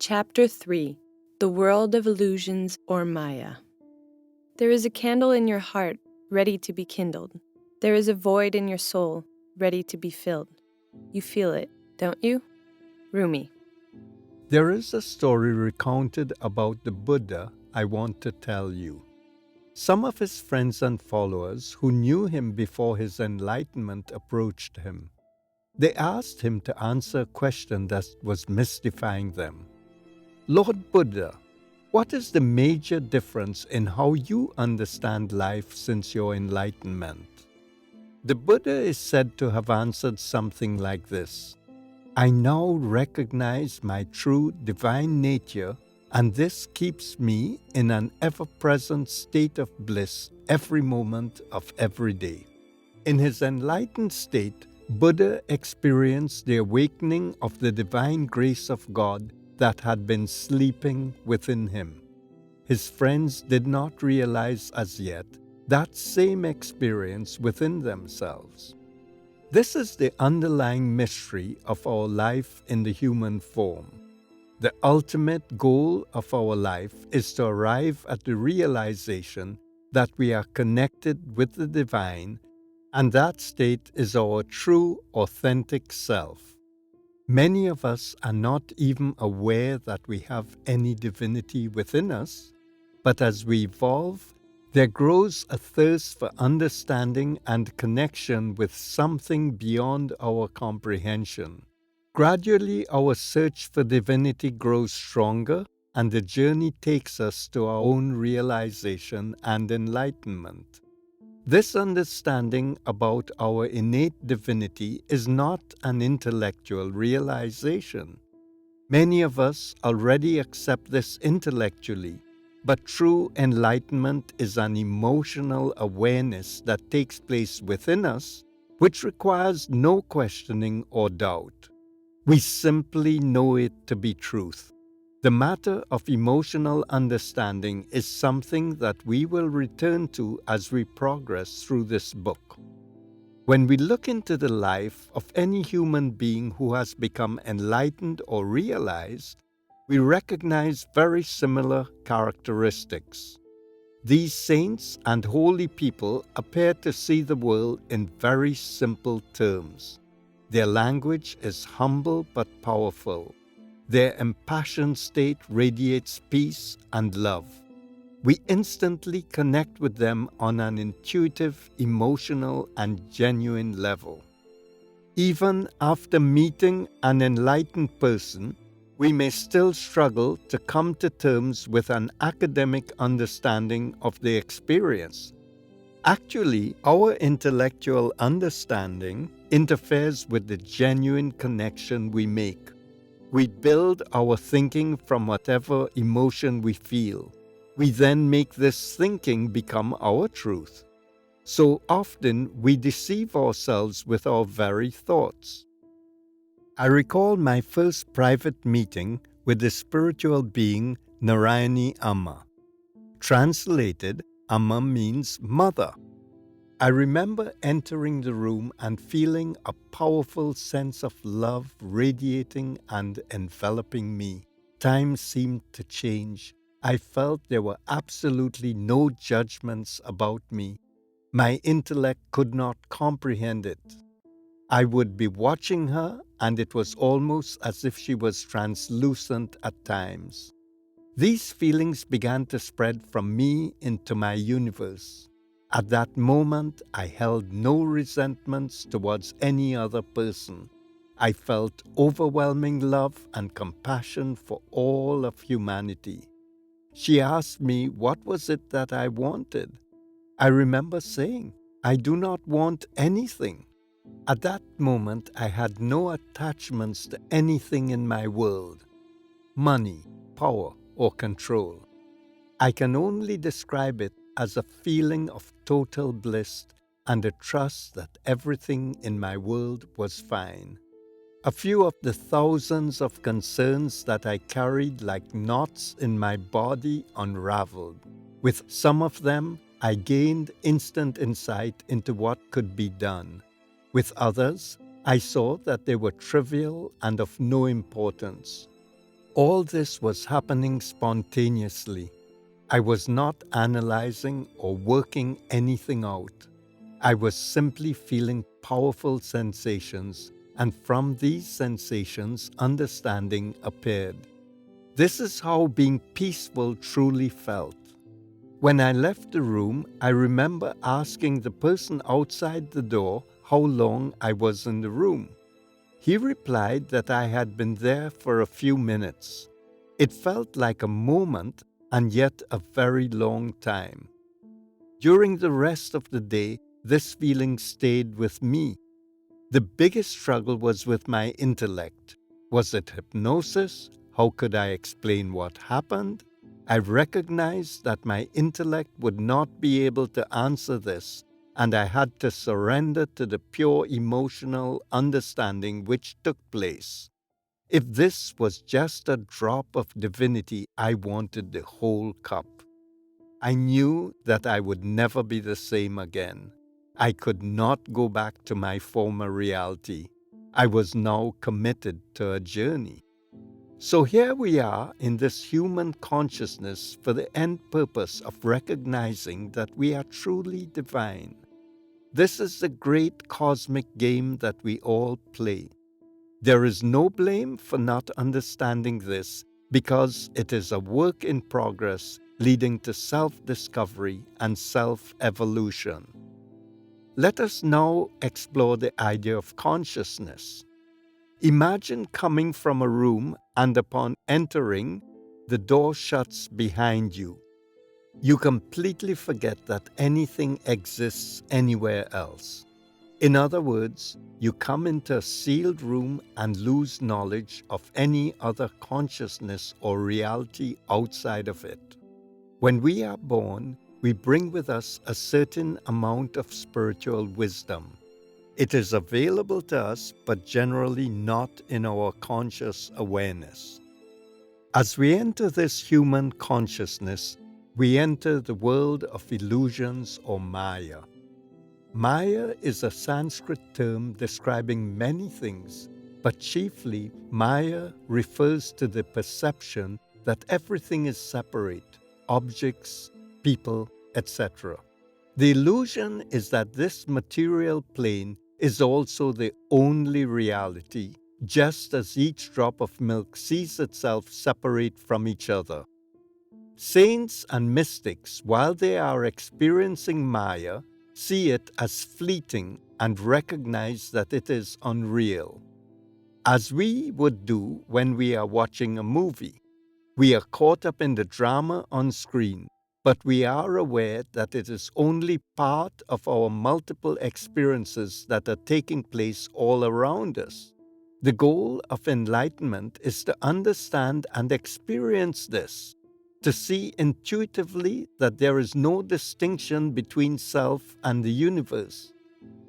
Chapter 3 The World of Illusions or Maya. There is a candle in your heart, ready to be kindled. There is a void in your soul, ready to be filled. You feel it, don't you? Rumi. There is a story recounted about the Buddha I want to tell you. Some of his friends and followers who knew him before his enlightenment approached him. They asked him to answer a question that was mystifying them. Lord Buddha, what is the major difference in how you understand life since your enlightenment? The Buddha is said to have answered something like this. I now recognize my true divine nature, and this keeps me in an ever-present state of bliss every moment of every day. In his enlightened state, Buddha experienced the awakening of the divine grace of God that had been sleeping within him. His friends did not realize as yet that same experience within themselves. This is the underlying mystery of our life in the human form. The ultimate goal of our life is to arrive at the realization that we are connected with the divine, and that state is our true, authentic self. Many of us are not even aware that we have any divinity within us, but as we evolve, there grows a thirst for understanding and connection with something beyond our comprehension. Gradually, our search for divinity grows stronger, and the journey takes us to our own realization and enlightenment. This understanding about our innate divinity is not an intellectual realization. Many of us already accept this intellectually, but true enlightenment is an emotional awareness that takes place within us, which requires no questioning or doubt. We simply know it to be truth. The matter of emotional understanding is something that we will return to as we progress through this book. When we look into the life of any human being who has become enlightened or realized, we recognize very similar characteristics. These saints and holy people appear to see the world in very simple terms. Their language is humble but powerful. Their impassioned state radiates peace and love. We instantly connect with them on an intuitive, emotional, and genuine level. Even after meeting an enlightened person, we may still struggle to come to terms with an academic understanding of the experience. Actually, our intellectual understanding interferes with the genuine connection we make. We build our thinking from whatever emotion we feel. We then make this thinking become our truth. So often we deceive ourselves with our very thoughts. I recall my first private meeting with the spiritual being Narayani Amma. Translated, Amma means mother. I remember entering the room and feeling a powerful sense of love radiating and enveloping me. Time seemed to change. I felt there were absolutely no judgments about me. My intellect could not comprehend it. I would be watching her, and it was almost as if she was translucent at times. These feelings began to spread from me into my universe. At that moment, I held no resentments towards any other person. I felt overwhelming love and compassion for all of humanity. She asked me what was it that I wanted. I remember saying, I do not want anything. At that moment, I had no attachments to anything in my world. Money, power, or control. I can only describe it as a feeling of total bliss and a trust that everything in my world was fine. A few of the thousands of concerns that I carried like knots in my body unraveled. With some of them, I gained instant insight into what could be done. With others, I saw that they were trivial and of no importance. All this was happening spontaneously. I was not analyzing or working anything out. I was simply feeling powerful sensations, and from these sensations, understanding appeared. This is how being peaceful truly felt. When I left the room, I remember asking the person outside the door how long I was in the room. He replied that I had been there for a few minutes. It felt like a moment and yet a very long time. During the rest of the day, this feeling stayed with me. The biggest struggle was with my intellect. Was it hypnosis? How could I explain what happened? I recognized that my intellect would not be able to answer this, and I had to surrender to the pure emotional understanding which took place. If this was just a drop of divinity, I wanted the whole cup. I knew that I would never be the same again. I could not go back to my former reality. I was now committed to a journey. So here we are in this human consciousness for the end purpose of recognizing that we are truly divine. This is the great cosmic game that we all play. There is no blame for not understanding this because it is a work in progress leading to self-discovery and self-evolution. Let us now explore the idea of consciousness. Imagine coming from a room and upon entering, the door shuts behind you. You completely forget that anything exists anywhere else. In other words, you come into a sealed room and lose knowledge of any other consciousness or reality outside of it. When we are born, we bring with us a certain amount of spiritual wisdom. It is available to us, but generally not in our conscious awareness. As we enter this human consciousness, we enter the world of illusions or Maya. Maya is a Sanskrit term describing many things, but chiefly Maya refers to the perception that everything is separate, objects, people, etc. The illusion is that this material plane is also the only reality, just as each drop of milk sees itself separate from each other. Saints and mystics, while they are experiencing Maya, see it as fleeting and recognize that it is unreal. As we would do when we are watching a movie, we are caught up in the drama on screen, but we are aware that it is only part of our multiple experiences that are taking place all around us. The goal of enlightenment is to understand and experience this, to see intuitively that there is no distinction between self and the universe.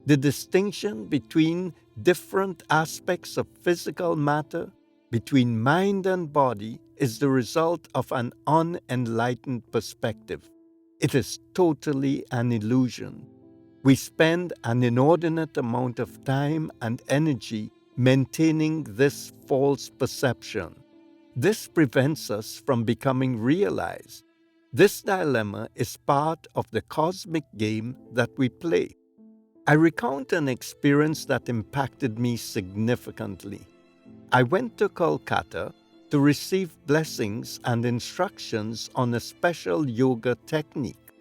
The distinction between different aspects of physical matter, between mind and body, is the result of an unenlightened perspective. It is totally an illusion. We spend an inordinate amount of time and energy maintaining this false perception. This prevents us from becoming realized. This dilemma is part of the cosmic game that we play. I recount an experience that impacted me significantly. I went to Kolkata to receive blessings and instructions on a special yoga technique.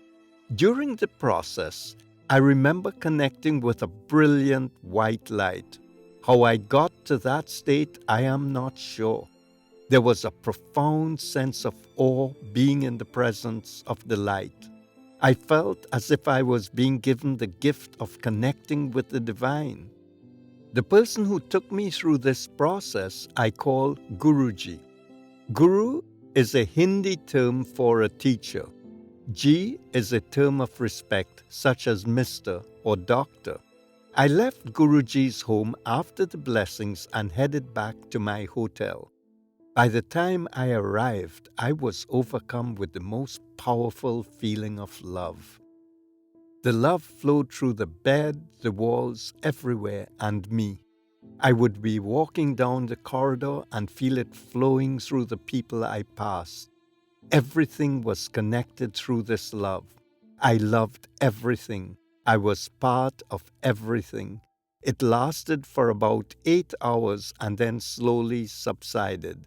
During the process, I remember connecting with a brilliant white light. How I got to that state, I am not sure. There was a profound sense of awe being in the presence of the light. I felt as if I was being given the gift of connecting with the divine. The person who took me through this process I call Guruji. Guru is a Hindi term for a teacher. Ji is a term of respect, such as Mr. or Doctor. I left Guruji's home after the blessings and headed back to my hotel. By the time I arrived, I was overcome with the most powerful feeling of love. The love flowed through the bed, the walls, everywhere, and me. I would be walking down the corridor and feel it flowing through the people I passed. Everything was connected through this love. I loved everything. I was part of everything. It lasted for about 8 hours and then slowly subsided.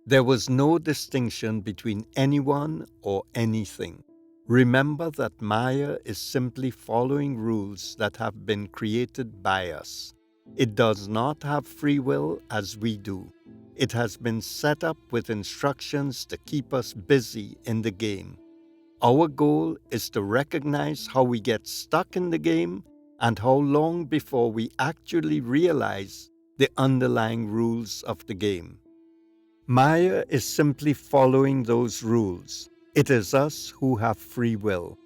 There was no distinction between anyone or anything. Remember that Maya is simply following rules that have been created by us. It does not have free will as we do. It has been set up with instructions to keep us busy in the game. Our goal is to recognize how we get stuck in the game and how long before we actually realize the underlying rules of the game. Maya is simply following those rules. It is us who have free will.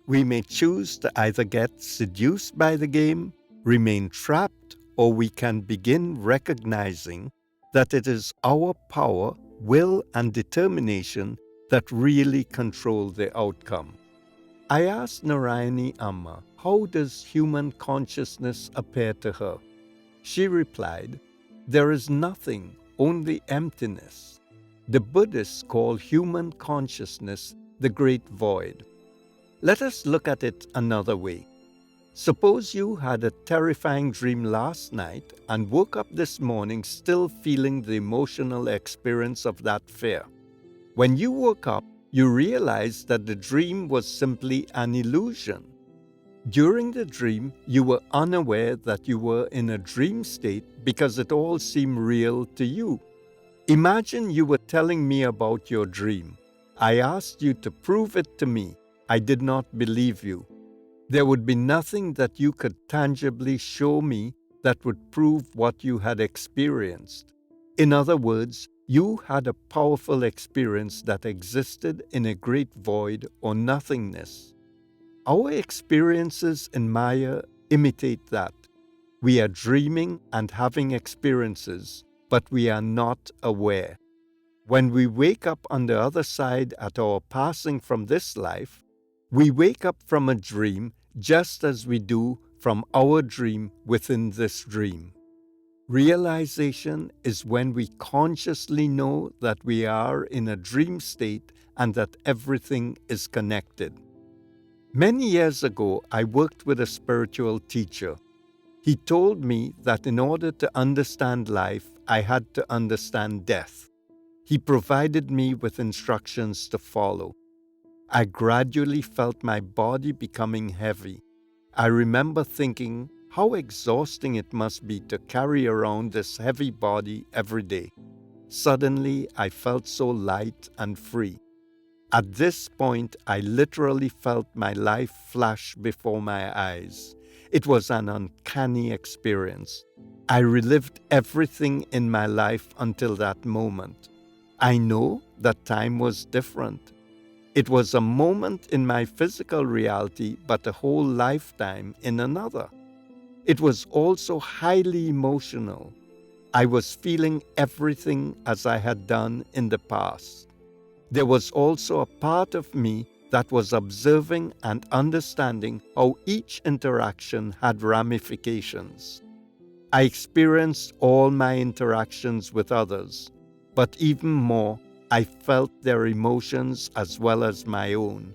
We may choose to either get seduced by the game, remain trapped, or we can begin recognizing that it is our power, will, and determination that really control the outcome. I asked Narayani Amma, how does human consciousness appear to her? She replied, there is nothing, only emptiness. The Buddhists call human consciousness the great void. Let us look at it another way. Suppose you had a terrifying dream last night and woke up this morning still feeling the emotional experience of that fear. When you woke up, you realized that the dream was simply an illusion. During the dream, you were unaware that you were in a dream state because it all seemed real to you. Imagine you were telling me about your dream. I asked you to prove it to me. I did not believe you. There would be nothing that you could tangibly show me that would prove what you had experienced. In other words, you had a powerful experience that existed in a great void or nothingness. Our experiences in Maya imitate that. We are dreaming and having experiences, but we are not aware. When we wake up on the other side at our passing from this life, we wake up from a dream just as we do from our dream within this dream. Realization is when we consciously know that we are in a dream state and that everything is connected. Many years ago, I worked with a spiritual teacher. He told me that in order to understand life, I had to understand death. He provided me with instructions to follow. I gradually felt my body becoming heavy. I remember thinking how exhausting it must be to carry around this heavy body every day. Suddenly, I felt so light and free. At this point, I literally felt my life flash before my eyes. It was an uncanny experience. I relived everything in my life until that moment. I know that time was different. It was a moment in my physical reality, but a whole lifetime in another. It was also highly emotional. I was feeling everything as I had done in the past. There was also a part of me that was observing and understanding how each interaction had ramifications. I experienced all my interactions with others, but even more, I felt their emotions as well as my own.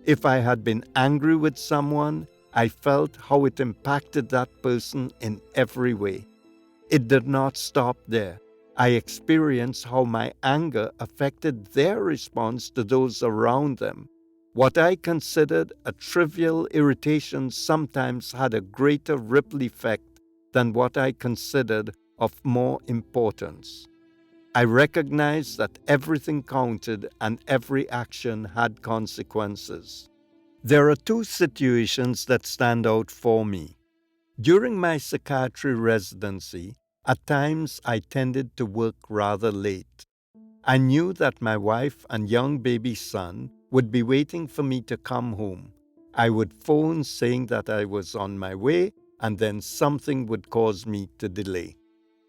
If I had been angry with someone, I felt how it impacted that person in every way. It did not stop there. I experienced how my anger affected their response to those around them. What I considered a trivial irritation sometimes had a greater ripple effect than what I considered of more importance. I recognized that everything counted and every action had consequences. There are two situations that stand out for me. During my psychiatry residency, at times I tended to work rather late. I knew that my wife and young baby son would be waiting for me to come home. I would phone saying that I was on my way, and then something would cause me to delay.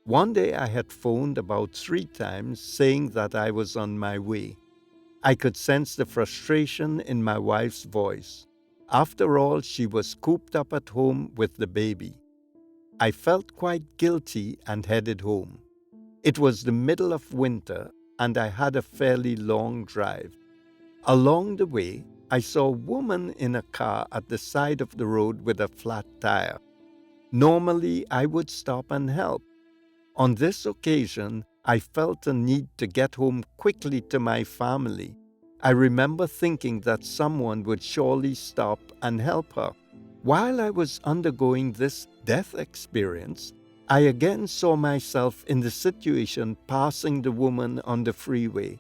One day I had phoned about 3 times saying that I was on my way. I could sense the frustration in my wife's voice. After all, she was cooped up at home with the baby. I felt quite guilty and headed home. It was the middle of winter and I had a fairly long drive. Along the way, I saw a woman in a car at the side of the road with a flat tire. Normally, I would stop and help. On this occasion, I felt a need to get home quickly to my family. I remember thinking that someone would surely stop and help her. While I was undergoing this death experience, I again saw myself in the situation passing the woman on the freeway.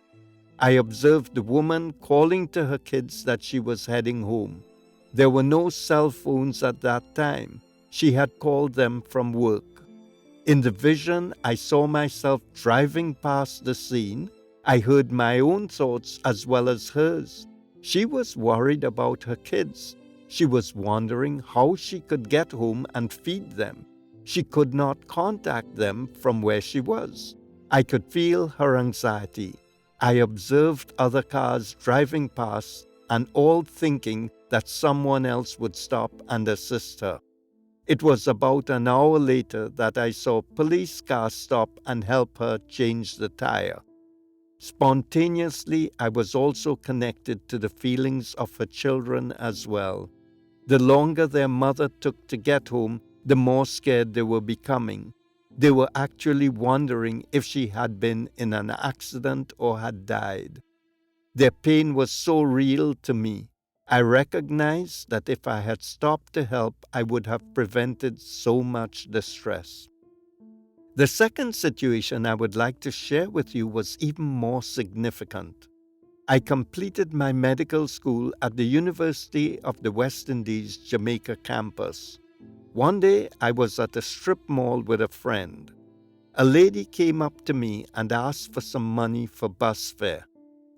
I observed the woman calling to her kids that she was heading home. There were no cell phones at that time. She had called them from work. In the vision, I saw myself driving past the scene. I heard my own thoughts as well as hers. She was worried about her kids. She was wondering how she could get home and feed them. She could not contact them from where she was. I could feel her anxiety. I observed other cars driving past and all thinking that someone else would stop and assist her. It was about an hour later that I saw a police car stop and help her change the tire. Spontaneously, I was also connected to the feelings of her children as well. The longer their mother took to get home, the more scared they were becoming. They were actually wondering if she had been in an accident or had died. Their pain was so real to me. I recognized that if I had stopped to help, I would have prevented so much distress. The second situation I would like to share with you was even more significant. I completed my medical school at the University of the West Indies, Jamaica campus. One day, I was at a strip mall with a friend. A lady came up to me and asked for some money for bus fare.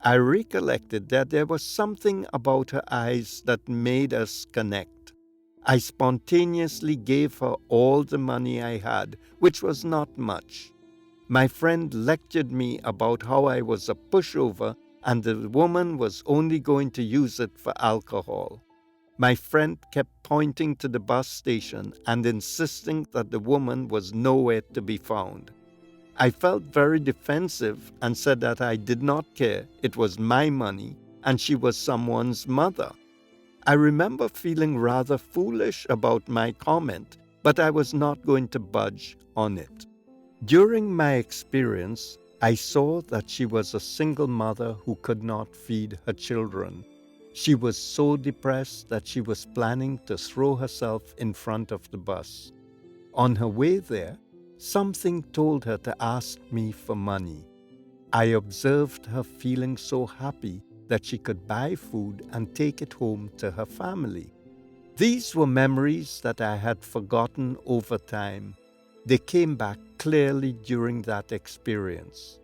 I recollected that there was something about her eyes that made us connect. I spontaneously gave her all the money I had, which was not much. My friend lectured me about how I was a pushover and the woman was only going to use it for alcohol. My friend kept pointing to the bus station and insisting that the woman was nowhere to be found. I felt very defensive and said that I did not care, it was my money and she was someone's mother. I remember feeling rather foolish about my comment, but I was not going to budge on it. During my experience, I saw that she was a single mother who could not feed her children. She was so depressed that she was planning to throw herself in front of the bus. On her way there, something told her to ask me for money. I observed her feeling so happy that she could buy food and take it home to her family. These were memories that I had forgotten over time. They came back clearly during that experience.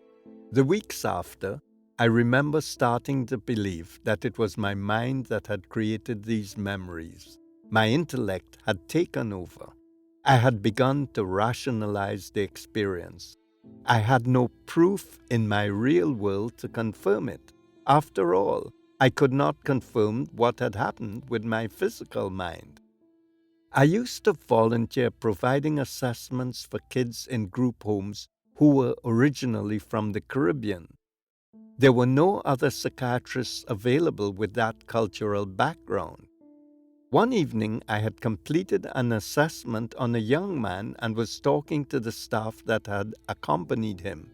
The weeks after, I remember starting to believe that it was my mind that had created these memories. My intellect had taken over. I had begun to rationalize the experience. I had no proof in my real world to confirm it. After all, I could not confirm what had happened with my physical mind. I used to volunteer providing assessments for kids in group homes who were originally from the Caribbean. There were no other psychiatrists available with that cultural background. One evening, I had completed an assessment on a young man and was talking to the staff that had accompanied him.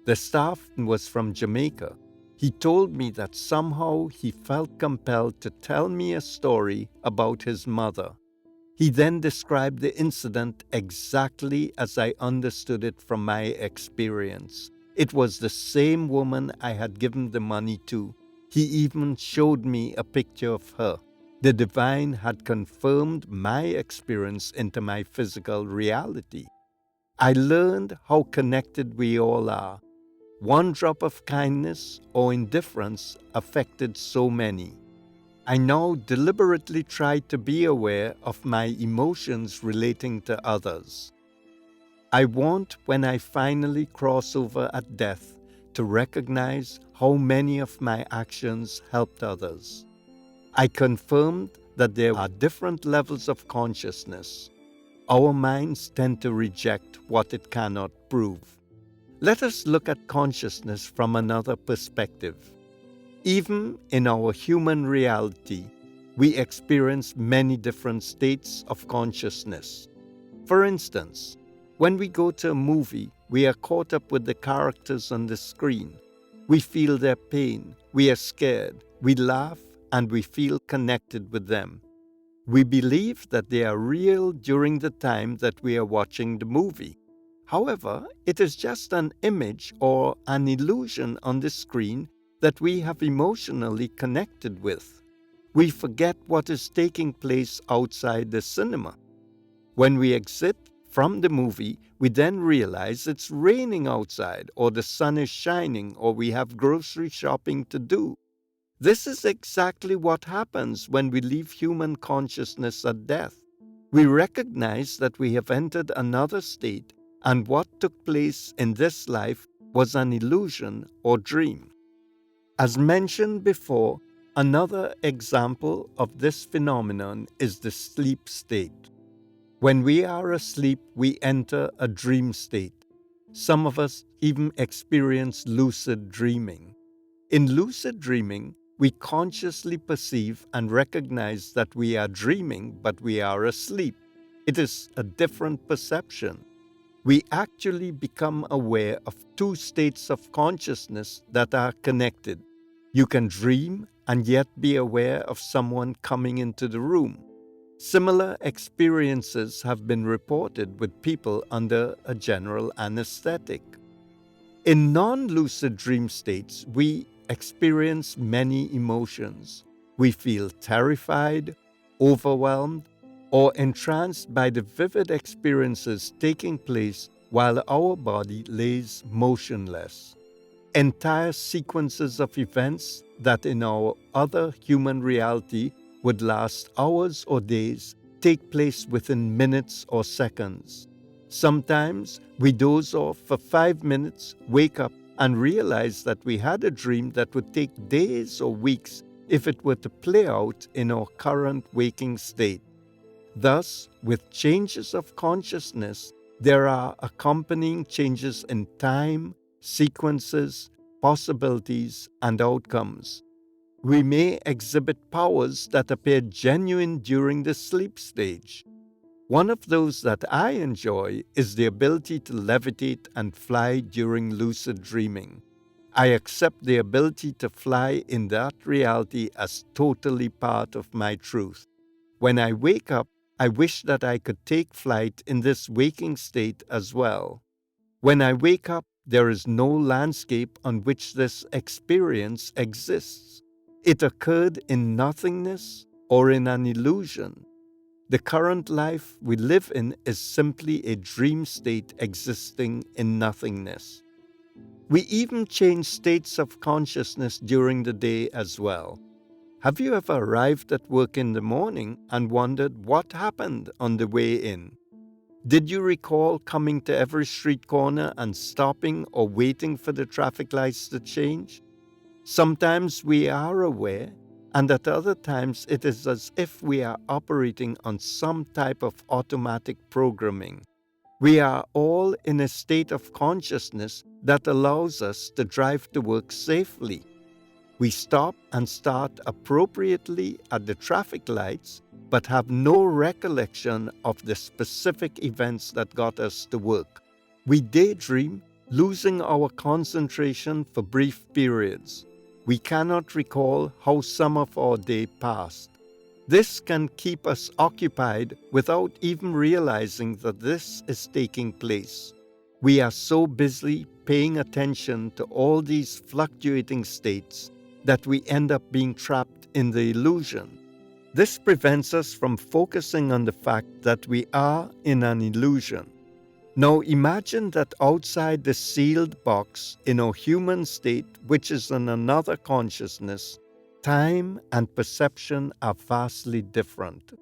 The staff was from Jamaica. He told me that somehow he felt compelled to tell me a story about his mother. He then described the incident exactly as I understood it from my experience. It was the same woman I had given the money to. He even showed me a picture of her. The divine had confirmed my experience into my physical reality. I learned how connected we all are. One drop of kindness or indifference affected so many. I now deliberately try to be aware of my emotions relating to others. I want, when I finally cross over at death, to recognize how many of my actions helped others. I confirmed that there are different levels of consciousness. Our minds tend to reject what it cannot prove. Let us look at consciousness from another perspective. Even in our human reality, we experience many different states of consciousness. For instance, when we go to a movie, we are caught up with the characters on the screen. We feel their pain, we are scared, we laugh, and we feel connected with them. We believe that they are real during the time that we are watching the movie. However, it is just an image or an illusion on the screen that we have emotionally connected with. We forget what is taking place outside the cinema. When we exit from the movie, we then realize it's raining outside, or the sun is shining, or we have grocery shopping to do. This is exactly what happens when we leave human consciousness at death. We recognize that we have entered another state, and what took place in this life was an illusion or dream. As mentioned before, another example of this phenomenon is the sleep state. When we are asleep, we enter a dream state. Some of us even experience lucid dreaming. In lucid dreaming, we consciously perceive and recognize that we are dreaming, but we are asleep. It is a different perception. We actually become aware of two states of consciousness that are connected. You can dream and yet be aware of someone coming into the room. Similar experiences have been reported with people under a general anesthetic. In non-lucid dream states, we experience many emotions. We feel terrified, overwhelmed, or entranced by the vivid experiences taking place while our body lays motionless. Entire sequences of events that in our other human reality would last hours or days take place within minutes or seconds. Sometimes we doze off for 5 minutes, wake up, and realize that we had a dream that would take days or weeks if it were to play out in our current waking state. Thus, with changes of consciousness, there are accompanying changes in time, sequences, possibilities, and outcomes. We may exhibit powers that appear genuine during the sleep stage. One of those that I enjoy is the ability to levitate and fly during lucid dreaming. I accept the ability to fly in that reality as totally part of my truth. When I wake up, I wish that I could take flight in this waking state as well. When I wake up, there is no landscape on which this experience exists. It occurred in nothingness or in an illusion. The current life we live in is simply a dream state existing in nothingness. We even change states of consciousness during the day as well. Have you ever arrived at work in the morning and wondered what happened on the way in? Did you recall coming to every street corner and stopping or waiting for the traffic lights to change? Sometimes we are aware, and at other times it is as if we are operating on some type of automatic programming. We are all in a state of consciousness that allows us to drive to work safely. We stop and start appropriately at the traffic lights, but have no recollection of the specific events that got us to work. We daydream, losing our concentration for brief periods. We cannot recall how some of our day passed. This can keep us occupied without even realizing that this is taking place. We are so busy paying attention to all these fluctuating states that we end up being trapped in the illusion. This prevents us from focusing on the fact that we are in an illusion. Now imagine that outside the sealed box in our human state, which is in another consciousness, time and perception are vastly different.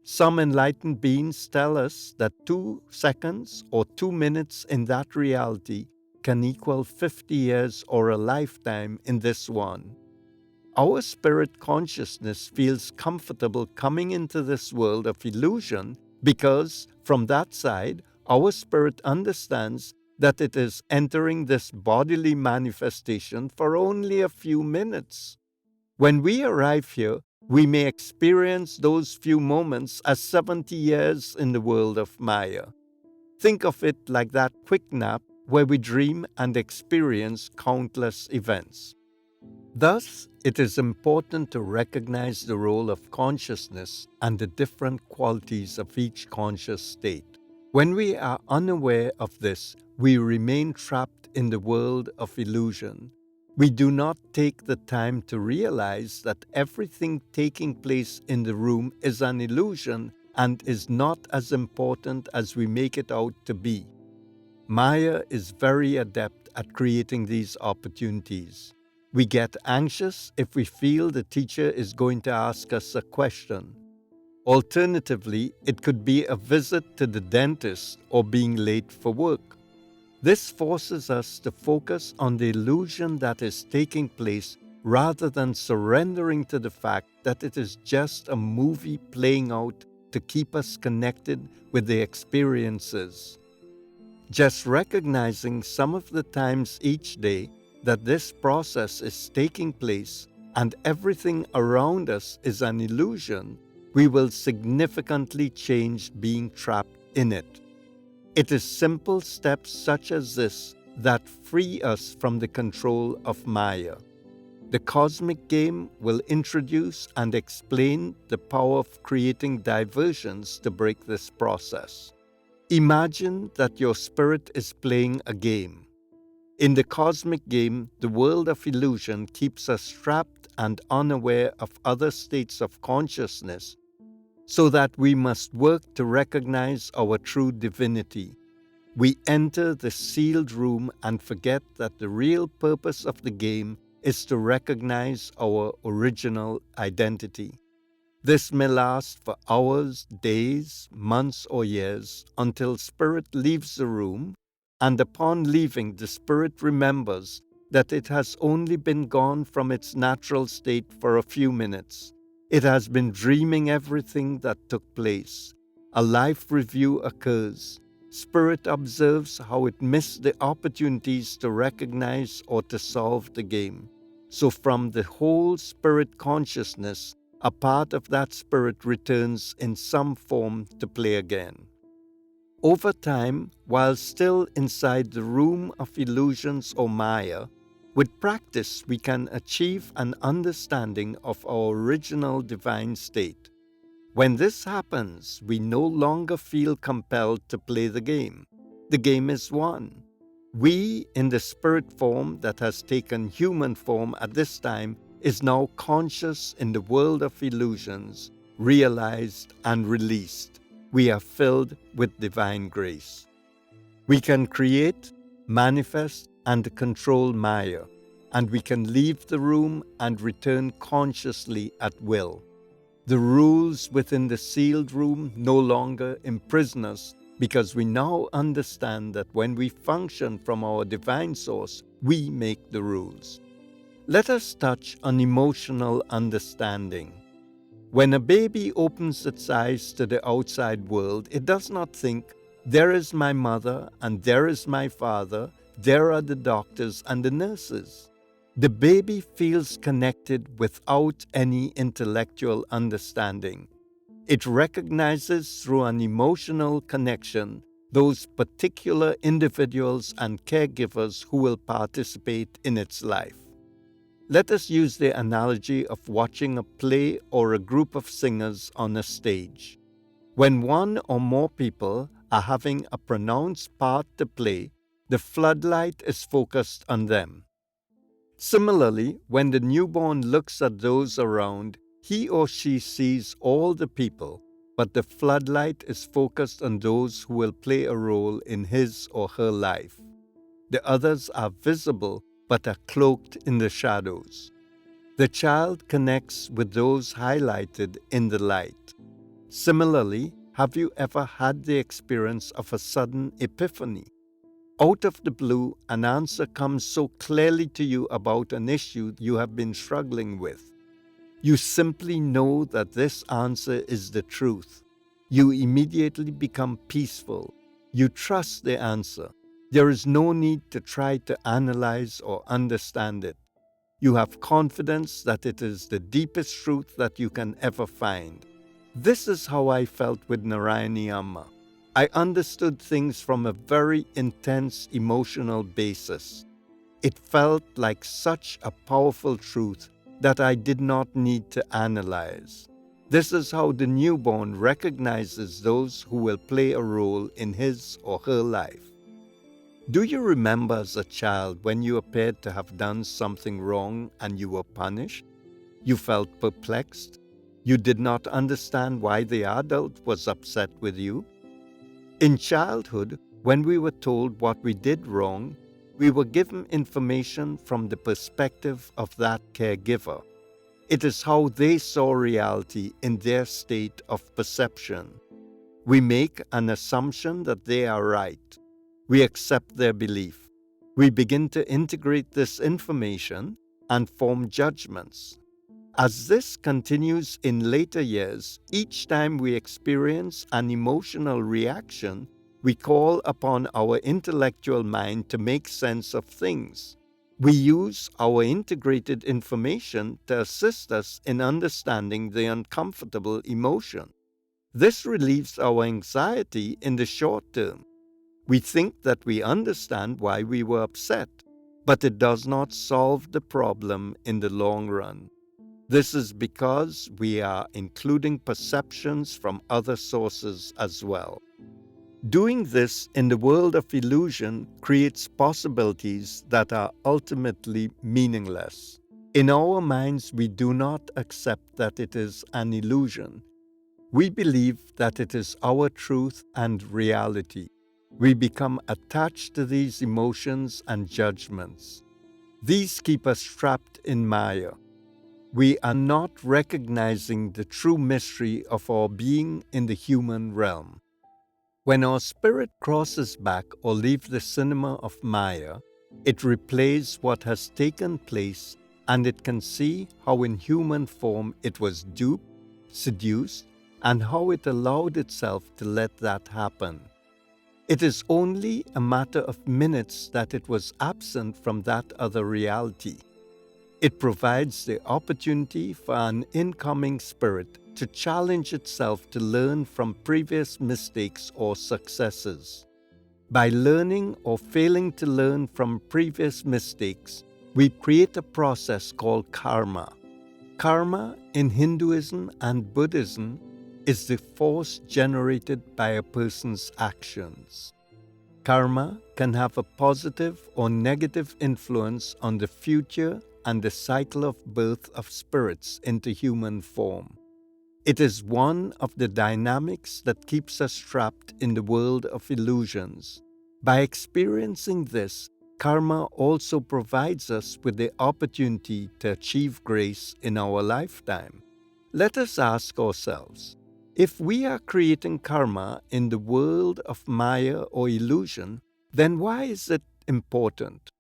Some enlightened beings tell us that 2 seconds or 2 minutes in that reality can equal 50 years or a lifetime in this one. Our spirit consciousness feels comfortable coming into this world of illusion Because from that side, our spirit understands that it is entering this bodily manifestation for only a few minutes. When we arrive here, we may experience those few moments as 70 years in the world of Maya. Think of it like that quick nap where we dream and experience countless events. Thus, it is important to recognize the role of consciousness and the different qualities of each conscious state. When we are unaware of this, we remain trapped in the world of illusion. We do not take the time to realize that everything taking place in the room is an illusion and is not as important as we make it out to be. Maya is very adept at creating these opportunities. We get anxious if we feel the teacher is going to ask us a question. Alternatively, it could be a visit to the dentist or being late for work. This forces us to focus on the illusion that is taking place rather than surrendering to the fact that it is just a movie playing out to keep us connected with the experiences. Just recognizing some of the times each day that this process is taking place and everything around us is an illusion, we will significantly change being trapped in it. It is simple steps such as this that free us from the control of Maya. The cosmic game will introduce and explain the power of creating diversions to break this process. Imagine that your spirit is playing a game. In the cosmic game, the world of illusion keeps us trapped and unaware of other states of consciousness, so that we must work to recognize our true divinity. We enter the sealed room and forget that the real purpose of the game is to recognize our original identity. This may last for hours, days, months, or years until spirit leaves the room, and upon leaving, the spirit remembers that it has only been gone from its natural state for a few minutes. It has been dreaming everything that took place. A life review occurs. Spirit observes how it missed the opportunities to recognize or to solve the game. So from the whole spirit consciousness, a part of that spirit returns in some form to play again. Over time, while still inside the room of illusions or Maya, with practice we can achieve an understanding of our original divine state. When this happens, we no longer feel compelled to play the game. The game is won. We, in the spirit form that has taken human form at this time, is now conscious in the world of illusions, realized and released. We are filled with divine grace. We can create, manifest, and control Maya, and we can leave the room and return consciously at will. The rules within the sealed room no longer imprison us because we now understand that when we function from our divine source, we make the rules. Let us touch on emotional understanding. When a baby opens its eyes to the outside world, it does not think, "There is my mother and there is my father, there are the doctors and the nurses." The baby feels connected without any intellectual understanding. It recognizes through an emotional connection those particular individuals and caregivers who will participate in its life. Let us use the analogy of watching a play or a group of singers on a stage. When one or more people are having a pronounced part to play, the floodlight is focused on them. Similarly, when the newborn looks at those around, he or she sees all the people, but the floodlight is focused on those who will play a role in his or her life. The others are visible but are cloaked in the shadows. The child connects with those highlighted in the light. Similarly, have you ever had the experience of a sudden epiphany? Out of the blue, an answer comes so clearly to you about an issue you have been struggling with. You simply know that this answer is the truth. You immediately become peaceful. You trust the answer. There is no need to try to analyze or understand it. You have confidence that it is the deepest truth that you can ever find. This is how I felt with Narayana. I understood things from a very intense emotional basis. It felt like such a powerful truth that I did not need to analyze. This is how the newborn recognizes those who will play a role in his or her life. Do you remember as a child when you appeared to have done something wrong and you were punished? You felt perplexed. You did not understand why the adult was upset with you. In childhood, when we were told what we did wrong, we were given information from the perspective of that caregiver. It is how they saw reality in their state of perception. We make an assumption that they are right. We accept their belief. We begin to integrate this information and form judgments. As this continues in later years, each time we experience an emotional reaction, we call upon our intellectual mind to make sense of things. We use our integrated information to assist us in understanding the uncomfortable emotion. This relieves our anxiety in the short term. We think that we understand why we were upset, but it does not solve the problem in the long run. This is because we are including perceptions from other sources as well. Doing this in the world of illusion creates possibilities that are ultimately meaningless. In our minds, we do not accept that it is an illusion. We believe that it is our truth and reality. We become attached to these emotions and judgments. These keep us trapped in Maya. We are not recognizing the true mystery of our being in the human realm. When our spirit crosses back or leaves the cinema of Maya, it replays what has taken place, and it can see how in human form it was duped, seduced, and how it allowed itself to let that happen. It is only a matter of minutes that it was absent from that other reality. It provides the opportunity for an incoming spirit to challenge itself to learn from previous mistakes or successes. By learning or failing to learn from previous mistakes, we create a process called karma. Karma in Hinduism and Buddhism is the force generated by a person's actions. Karma can have a positive or negative influence on the future and the cycle of birth of spirits into human form. It is one of the dynamics that keeps us trapped in the world of illusions. By experiencing this, karma also provides us with the opportunity to achieve grace in our lifetime. Let us ask ourselves, if we are creating karma in the world of Maya or illusion, then why is it important?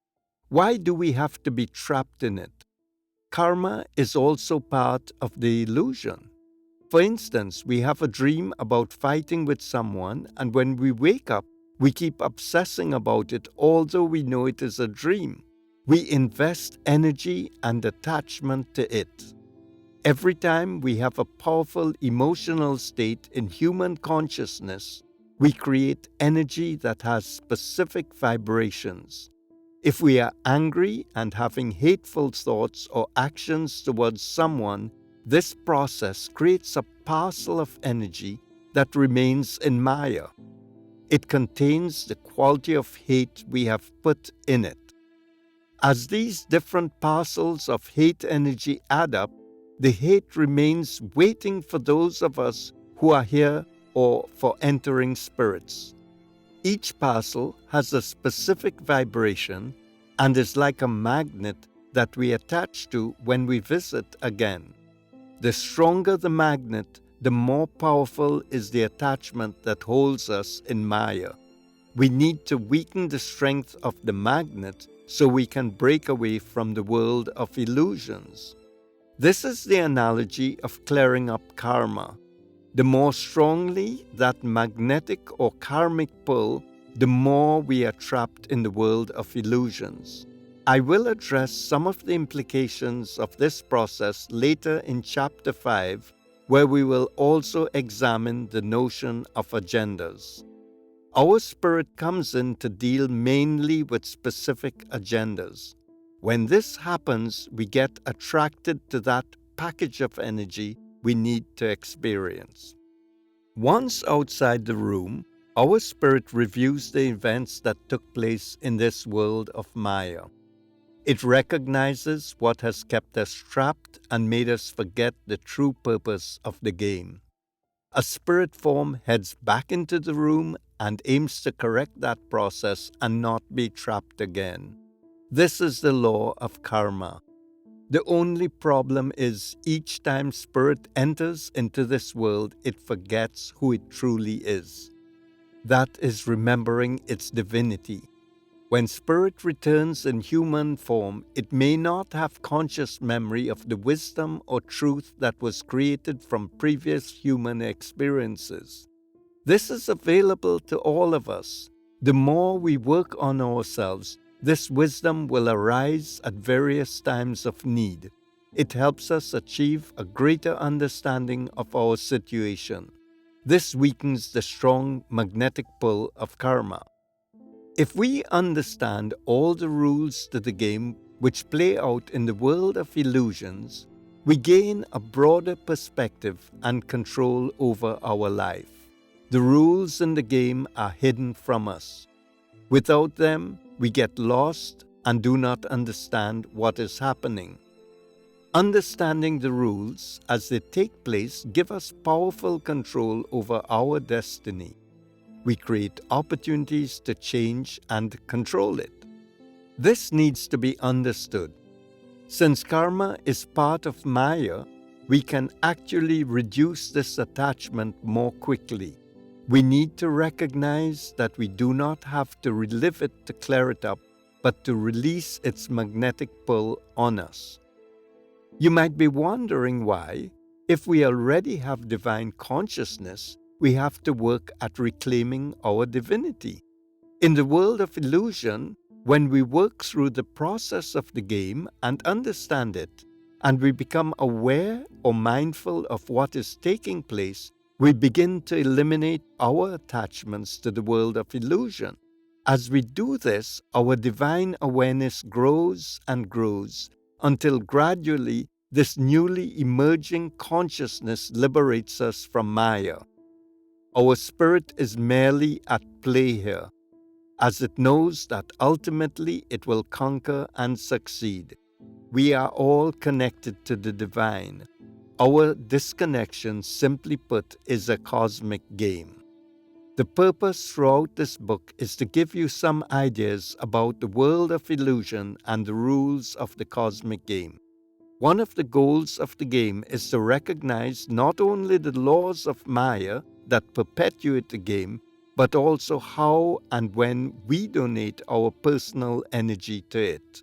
Why do we have to be trapped in it? Karma is also part of the illusion. For instance, we have a dream about fighting with someone, and when we wake up, we keep obsessing about it although we know it is a dream. We invest energy and attachment to it. Every time we have a powerful emotional state in human consciousness, we create energy that has specific vibrations. If we are angry and having hateful thoughts or actions towards someone, this process creates a parcel of energy that remains in Maya. It contains the quality of hate we have put in it. As these different parcels of hate energy add up, the hate remains waiting for those of us who are here or for entering spirits. Each parcel has a specific vibration and is like a magnet that we attach to when we visit again. The stronger the magnet, the more powerful is the attachment that holds us in Maya. We need to weaken the strength of the magnet so we can break away from the world of illusions. This is the analogy of clearing up karma. The more strongly that magnetic or karmic pull, the more we are trapped in the world of illusions. I will address some of the implications of this process later in Chapter 5, where we will also examine the notion of agendas. Our spirit comes in to deal mainly with specific agendas. When this happens, we get attracted to that package of energy we need to experience. Once outside the room, our spirit reviews the events that took place in this world of Maya. It recognizes what has kept us trapped and made us forget the true purpose of the game. A spirit form heads back into the room and aims to correct that process and not be trapped again. This is the law of karma. The only problem is each time spirit enters into this world, it forgets who it truly is. That is remembering its divinity. When spirit returns in human form, it may not have conscious memory of the wisdom or truth that was created from previous human experiences. This is available to all of us. The more we work on ourselves, this wisdom will arise at various times of need. It helps us achieve a greater understanding of our situation. This weakens the strong magnetic pull of karma. If we understand all the rules to the game which play out in the world of illusions, we gain a broader perspective and control over our life. The rules in the game are hidden from us. Without them, we get lost and do not understand what is happening. Understanding the rules as they take place give us powerful control over our destiny. We create opportunities to change and control it. This needs to be understood. Since karma is part of Maya, we can actually reduce this attachment more quickly. We need to recognize that we do not have to relive it to clear it up, but to release its magnetic pull on us. You might be wondering why, if we already have divine consciousness, we have to work at reclaiming our divinity. In the world of illusion, when we work through the process of the game and understand it, and we become aware or mindful of what is taking place, we begin to eliminate our attachments to the world of illusion. As we do this, our divine awareness grows and grows until gradually this newly emerging consciousness liberates us from Maya. Our spirit is merely at play here, as it knows that ultimately it will conquer and succeed. We are all connected to the divine. Our disconnection, simply put, is a cosmic game. The purpose throughout this book is to give you some ideas about the world of illusion and the rules of the cosmic game. One of the goals of the game is to recognize not only the laws of Maya that perpetuate the game, but also how and when we donate our personal energy to it.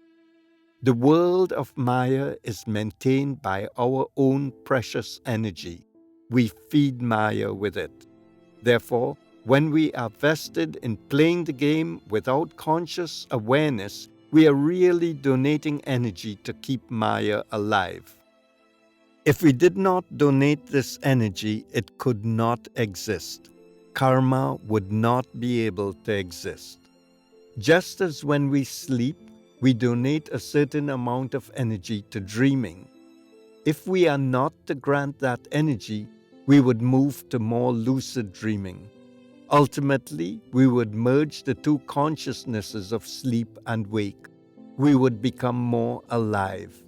The world of Maya is maintained by our own precious energy. We feed Maya with it. Therefore, when we are vested in playing the game without conscious awareness, we are really donating energy to keep Maya alive. If we did not donate this energy, it could not exist. Karma would not be able to exist. Just as when we sleep, we donate a certain amount of energy to dreaming. If we are not to grant that energy, we would move to more lucid dreaming. Ultimately, we would merge the two consciousnesses of sleep and wake. We would become more alive.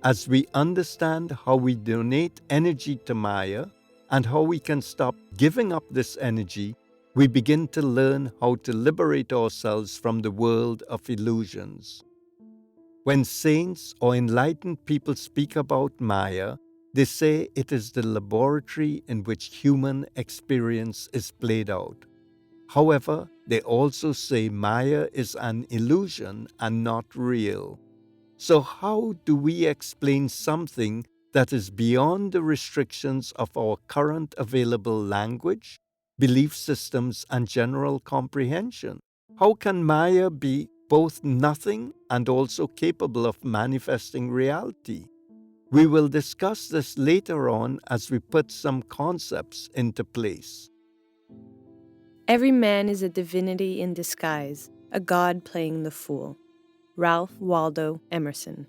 As we understand how we donate energy to Maya and how we can stop giving up this energy, we begin to learn how to liberate ourselves from the world of illusions. When saints or enlightened people speak about Maya, they say it is the laboratory in which human experience is played out. However, they also say Maya is an illusion and not real. So how do we explain something that is beyond the restrictions of our current available language, belief systems, and general comprehension? How can Maya be both nothing and also capable of manifesting reality? We will discuss this later on as we put some concepts into place. Every man is a divinity in disguise, a god playing the fool. Ralph Waldo Emerson.